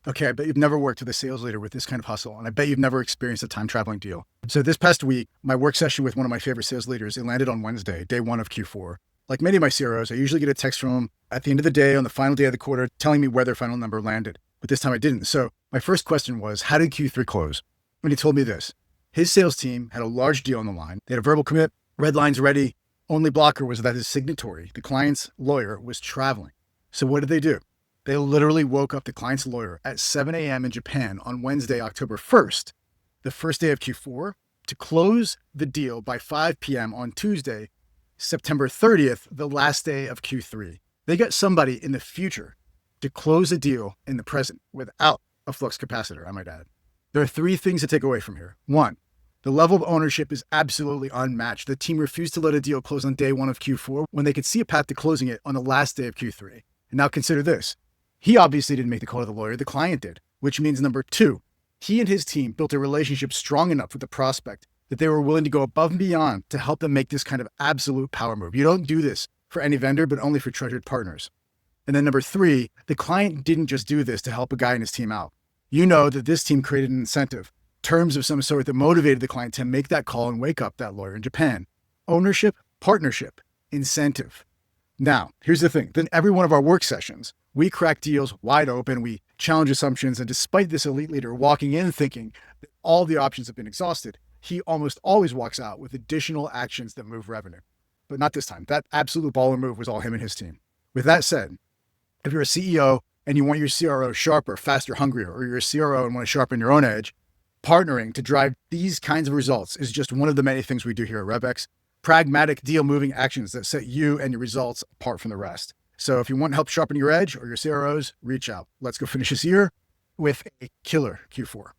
Okay, I bet you've never worked with a sales leader with this kind of hustle, and I bet you've never experienced a time traveling deal. So this past week, my work session with one of my favorite sales leaders, it landed on Wednesday, day one of Q4. Like many of my CROs, I usually get a text from them at the end of the day on the final day of the quarter telling me where their final number landed. But this time I didn't. So my first question was, how did Q3 close? And he told me this. His sales team had a large deal on the line. They had a verbal commit, red lines ready. Only blocker was that his signatory, the client's lawyer, was traveling. So what did they do? They literally woke up the client's lawyer at 7 a.m. in Japan on Wednesday, October 1st, the first day of Q4, to close the deal by 5 p.m. on Tuesday, September 30th, the last day of Q3. They got somebody in the future to close a deal in the present without a flux capacitor, I might add. There are three things to take away from here. One, the level of ownership is absolutely unmatched. The team refused to let a deal close on day one of Q4 when they could see a path to closing it on the last day of Q3. And now consider this. He obviously didn't make the call to the lawyer, the client did, which means number two, he and his team built a relationship strong enough with the prospect that they were willing to go above and beyond to help them make this kind of absolute power move. You don't do this for any vendor, but only for treasured partners. And then number three, the client didn't just do this to help a guy and his team out. You know that this team created an incentive, terms of some sort that motivated the client to make that call and wake up that lawyer in Japan. Ownership, partnership, incentive. Now, here's the thing. Then every one of our work sessions, we crack deals wide open. We challenge assumptions. And despite this elite leader walking in thinking that all the options have been exhausted, he almost always walks out with additional actions that move revenue. But not this time. That absolute baller move was all him and his team. With that said, if you're a CEO and you want your CRO sharper, faster, hungrier, or you're a CRO and want to sharpen your own edge, partnering to drive these kinds of results is just one of the many things we do here at RevX. Pragmatic deal-moving actions that set you and your results apart from the rest. So if you want help sharpen your edge or your CROs, reach out. Let's go finish this year with a killer Q4.